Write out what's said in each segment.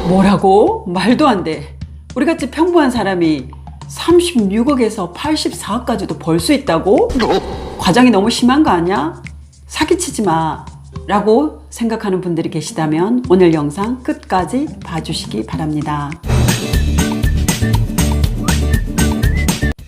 뭐라고? 말도 안 돼. 우리같이 평범한 사람이 36억에서 84억까지도 벌 수 있다고? 과장이 너무 심한 거 아니야? 사기치지 마 라고 생각하는 분들이 계시다면 오늘 영상 끝까지 봐주시기 바랍니다.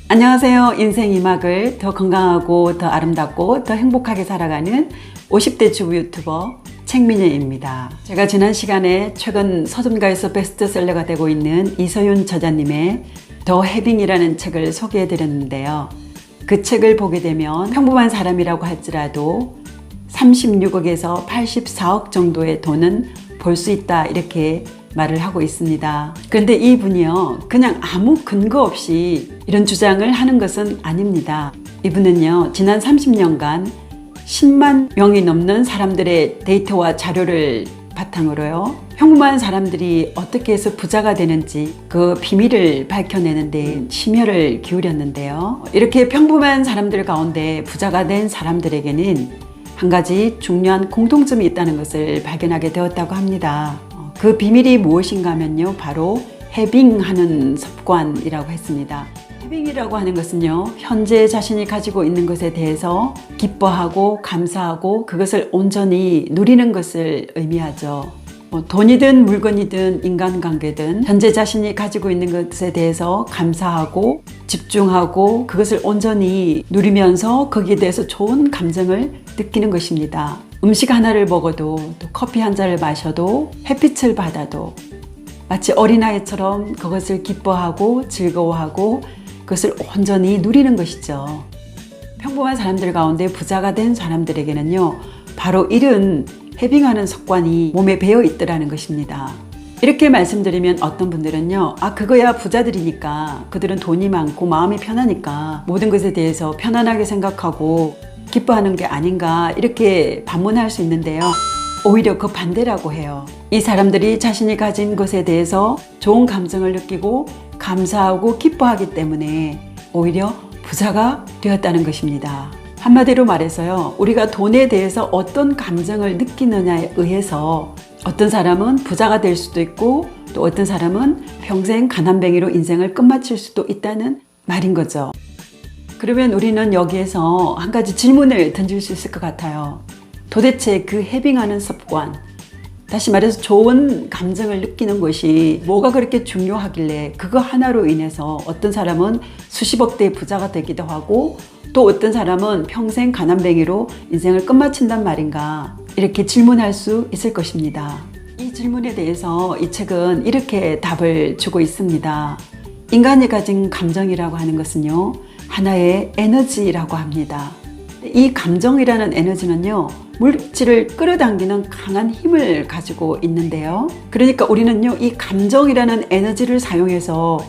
안녕하세요. 인생 이막을 더 건강하고 더 아름답고 더 행복하게 살아가는 50대 주부 유튜버 책민여입니다. 제가 지난 시간에 최근 서점가에서 베스트셀러가 되고 있는 이서윤 저자님의 더 해빙이라는 책을 소개해 드렸는데요. 그 책을 보게 되면 평범한 사람이라고 할지라도 36억에서 84억 정도의 돈은 벌 수 있다 이렇게 말을 하고 있습니다. 그런데 이분이요, 그냥 아무 근거 없이 이런 주장을 하는 것은 아닙니다. 이분은요, 지난 30년간 10만 명이 넘는 사람들의 데이터와 자료를 바탕으로요, 평범한 사람들이 어떻게 해서 부자가 되는지 그 비밀을 밝혀내는데 심혈을 기울였는데요. 이렇게 평범한 사람들 가운데 부자가 된 사람들에게는 한 가지 중요한 공통점이 있다는 것을 발견하게 되었다고 합니다. 그 비밀이 무엇인가 하면요, 바로 해빙하는 습관이라고 했습니다. 해빙이라고 하는 것은요, 현재 자신이 가지고 있는 것에 대해서 기뻐하고 감사하고 그것을 온전히 누리는 것을 의미하죠. 돈이든 물건이든 인간관계든 현재 자신이 가지고 있는 것에 대해서 감사하고 집중하고 그것을 온전히 누리면서 거기에 대해서 좋은 감정을 느끼는 것입니다. 음식 하나를 먹어도 또 커피 한 잔을 마셔도 햇빛을 받아도 마치 어린아이처럼 그것을 기뻐하고 즐거워하고 그것을 온전히 누리는 것이죠. 평범한 사람들 가운데 부자가 된 사람들에게는요, 바로 이런 해빙하는 습관이 몸에 배어 있더라는 것입니다. 이렇게 말씀드리면 어떤 분들은요, 그거야 부자들이니까, 그들은 돈이 많고 마음이 편하니까 모든 것에 대해서 편안하게 생각하고 기뻐하는 게 아닌가 이렇게 반문할 수 있는데요, 오히려 그 반대라고 해요. 이 사람들이 자신이 가진 것에 대해서 좋은 감정을 느끼고 감사하고 기뻐하기 때문에 오히려 부자가 되었다는 것입니다. 한마디로 말해서요, 우리가 돈에 대해서 어떤 감정을 느끼느냐에 의해서 어떤 사람은 부자가 될 수도 있고 또 어떤 사람은 평생 가난뱅이로 인생을 끝마칠 수도 있다는 말인 거죠. 그러면 우리는 여기에서 한 가지 질문을 던질 수 있을 것 같아요. 도대체 그 해빙하는 습관, 다시 말해서 좋은 감정을 느끼는 것이 뭐가 그렇게 중요하길래 그거 하나로 인해서 어떤 사람은 수십억 대의 부자가 되기도 하고 또 어떤 사람은 평생 가난뱅이로 인생을 끝마친단 말인가, 이렇게 질문할 수 있을 것입니다. 이 질문에 대해서 이 책은 이렇게 답을 주고 있습니다. 인간이 가진 감정이라고 하는 것은요, 하나의 에너지라고 합니다. 이 감정이라는 에너지는요, 물질을 끌어당기는 강한 힘을 가지고 있는데요. 그러니까 우리는요, 이 감정이라는 에너지를 사용해서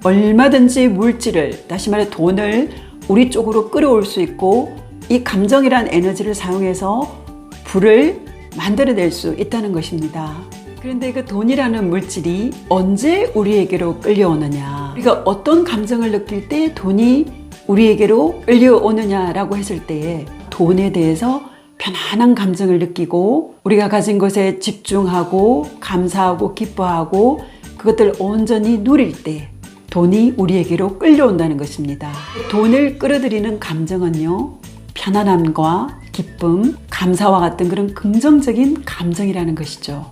얼마든지 물질을, 다시 말해 돈을 우리 쪽으로 끌어올 수 있고, 이 감정이라는 에너지를 사용해서 부를 만들어낼 수 있다는 것입니다. 그런데 그 돈이라는 물질이 언제 우리에게로 끌려오느냐, 우리가 어떤 감정을 느낄 때 돈이 우리에게로 끌려오느냐라고 했을 때에 돈에 대해서 편안한 감정을 느끼고 우리가 가진 것에 집중하고 감사하고 기뻐하고 그것들을 온전히 누릴 때 돈이 우리에게로 끌려온다는 것입니다. 돈을 끌어들이는 감정은요, 편안함과 기쁨, 감사와 같은 그런 긍정적인 감정이라는 것이죠.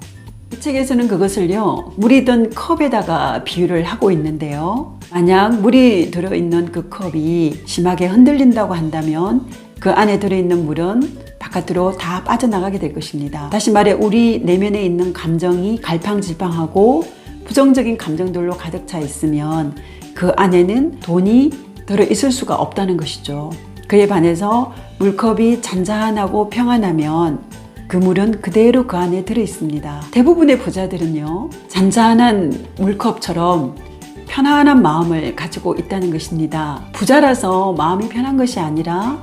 이 책에서는 그것을요, 물이 든 컵에다가 비유를 하고 있는데요, 만약 물이 들어있는 그 컵이 심하게 흔들린다고 한다면 그 안에 들어있는 물은 바깥으로 다 빠져나가게 될 것입니다. 다시 말해 우리 내면에 있는 감정이 갈팡질팡하고 부정적인 감정들로 가득 차 있으면 그 안에는 돈이 들어있을 수가 없다는 것이죠. 그에 반해서 물컵이 잔잔하고 평안하면 그 물은 그대로 그 안에 들어있습니다. 대부분의 부자들은요, 잔잔한 물컵처럼 편안한 마음을 가지고 있다는 것입니다. 부자라서 마음이 편한 것이 아니라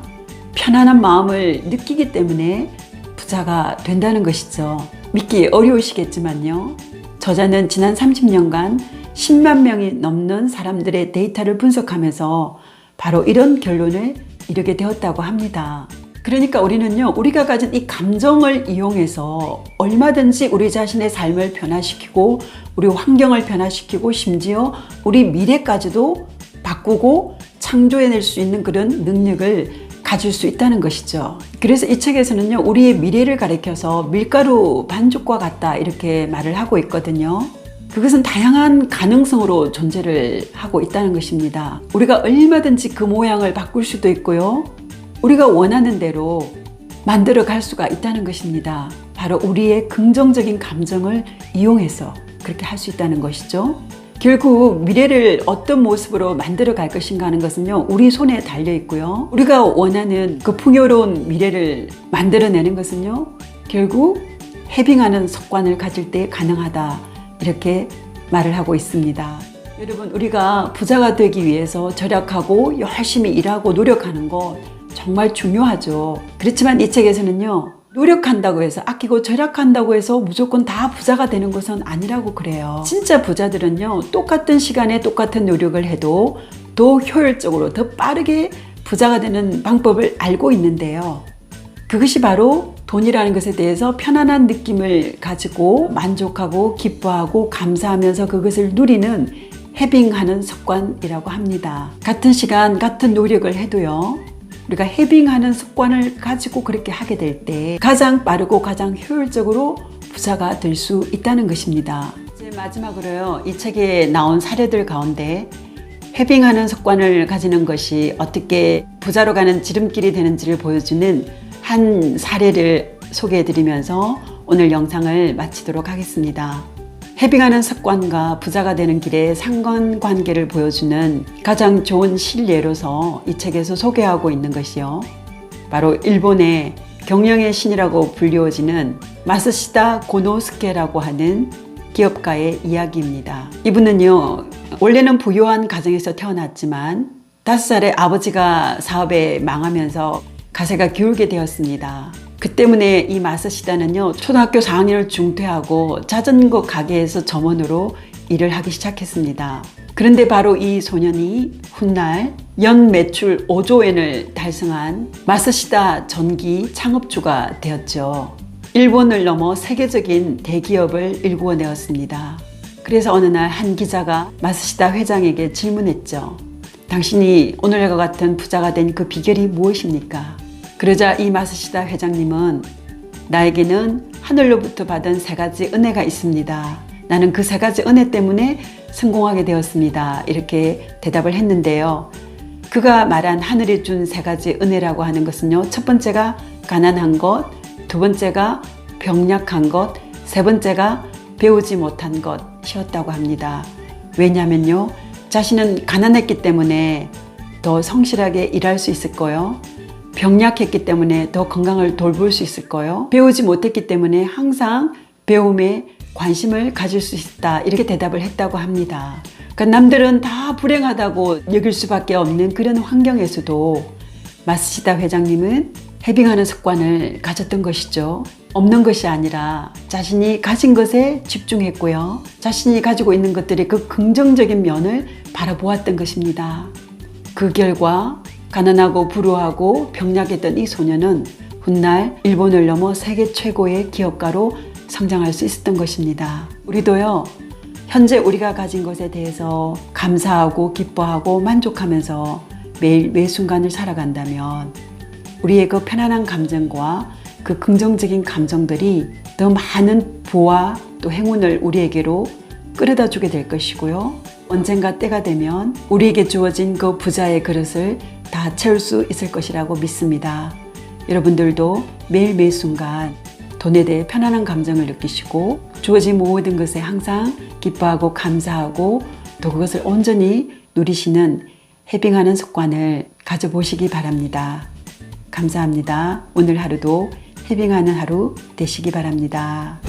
편안한 마음을 느끼기 때문에 부자가 된다는 것이죠. 믿기 어려우시겠지만요, 저자는 지난 30년간 10만 명이 넘는 사람들의 데이터를 분석하면서 바로 이런 결론을 이르게 되었다고 합니다. 그러니까 우리는요, 우리가 가진 이 감정을 이용해서 얼마든지 우리 자신의 삶을 변화시키고 우리 환경을 변화시키고 심지어 우리 미래까지도 바꾸고 창조해낼 수 있는 그런 능력을 가질 수 있다는 것이죠. 그래서 이 책에서는요, 우리의 미래를 가리켜서 밀가루 반죽과 같다 이렇게 말을 하고 있거든요. 그것은 다양한 가능성으로 존재를 하고 있다는 것입니다. 우리가 얼마든지 그 모양을 바꿀 수도 있고요, 우리가 원하는 대로 만들어 갈 수가 있다는 것입니다. 바로 우리의 긍정적인 감정을 이용해서 그렇게 할 수 있다는 것이죠. 결국 미래를 어떤 모습으로 만들어 갈 것인가 하는 것은요, 우리 손에 달려 있고요, 우리가 원하는 그 풍요로운 미래를 만들어내는 것은요, 결국 해빙하는 습관을 가질 때 가능하다 이렇게 말을 하고 있습니다. 여러분, 우리가 부자가 되기 위해서 절약하고 열심히 일하고 노력하는 것 정말 중요하죠. 그렇지만 이 책에서는요, 노력한다고 해서, 아끼고 절약한다고 해서 무조건 다 부자가 되는 것은 아니라고 그래요. 진짜 부자들은요, 똑같은 시간에 똑같은 노력을 해도 더 효율적으로 더 빠르게 부자가 되는 방법을 알고 있는데요, 그것이 바로 돈이라는 것에 대해서 편안한 느낌을 가지고 만족하고 기뻐하고 감사하면서 그것을 누리는 해빙하는 습관이라고 합니다. 같은 시간 같은 노력을 해도요, 우리가 해빙하는 습관을 가지고 그렇게 하게 될 때 가장 빠르고 가장 효율적으로 부자가 될 수 있다는 것입니다. 이제 마지막으로요, 이 책에 나온 사례들 가운데 해빙하는 습관을 가지는 것이 어떻게 부자로 가는 지름길이 되는지를 보여주는 한 사례를 소개해드리면서 오늘 영상을 마치도록 하겠습니다. 해빙하는 습관과 부자가 되는 길의 상관관계를 보여주는 가장 좋은 실례로서 이 책에서 소개하고 있는 것이요, 바로 일본의 경영의 신이라고 불리워지는 마쓰시다 고노스케라고 하는 기업가의 이야기입니다. 이분은요, 원래는 부유한 가정에서 태어났지만 5살에 아버지가 사업에 망하면서 가세가 기울게 되었습니다. 그 때문에 이 마쓰시다는요, 초등학교 4학년을 중퇴하고 자전거 가게에서 점원으로 일을 하기 시작했습니다. 그런데 바로 이 소년이 훗날 연 매출 5조 엔을 달성한 마쓰시다 전기 창업주가 되었죠. 일본을 넘어 세계적인 대기업을 일구어내었습니다. 그래서 어느 날 한 기자가 마쓰시다 회장에게 질문했죠. 당신이 오늘과 같은 부자가 된 그 비결이 무엇입니까? 그러자 이 마쓰시다 회장님은 나에게는 하늘로부터 받은 3가지 은혜가 있습니다. 나는 그 3가지 은혜 때문에 성공하게 되었습니다. 이렇게 대답을 했는데요. 그가 말한 하늘이 준 3가지 은혜라고 하는 것은요, 첫 번째가 가난한 것, 두 번째가 병약한 것, 세 번째가 배우지 못한 것이었다고 합니다. 왜냐하면요, 자신은 가난했기 때문에 더 성실하게 일할 수 있을 거요, 병약했기 때문에 더 건강을 돌볼 수 있을 거요, 배우지 못했기 때문에 항상 배움에 관심을 가질 수 있다 이렇게 대답을 했다고 합니다. 그러니까 남들은 다 불행하다고 여길 수밖에 없는 그런 환경에서도 마쓰시다 회장님은 해빙하는 습관을 가졌던 것이죠. 없는 것이 아니라 자신이 가진 것에 집중했고요, 자신이 가지고 있는 것들이 그 긍정적인 면을 바라보았던 것입니다. 그 결과 가난하고 불우하고 병약했던 이 소년은 훗날 일본을 넘어 세계 최고의 기업가로 성장할 수 있었던 것입니다. 우리도요, 현재 우리가 가진 것에 대해서 감사하고 기뻐하고 만족하면서 매일 매 순간을 살아간다면 우리의 그 편안한 감정과 그 긍정적인 감정들이 더 많은 부와 또 행운을 우리에게로 끌어다 주게 될 것이고요, 언젠가 때가 되면 우리에게 주어진 그 부자의 그릇을 다 채울 수 있을 것이라고 믿습니다. 여러분들도 매일 매 순간 돈에 대해 편안한 감정을 느끼시고 주어진 모든 것에 항상 기뻐하고 감사하고 또 그것을 온전히 누리시는 해빙하는 습관을 가져보시기 바랍니다. 감사합니다. 오늘 하루도 해빙하는 하루 되시기 바랍니다.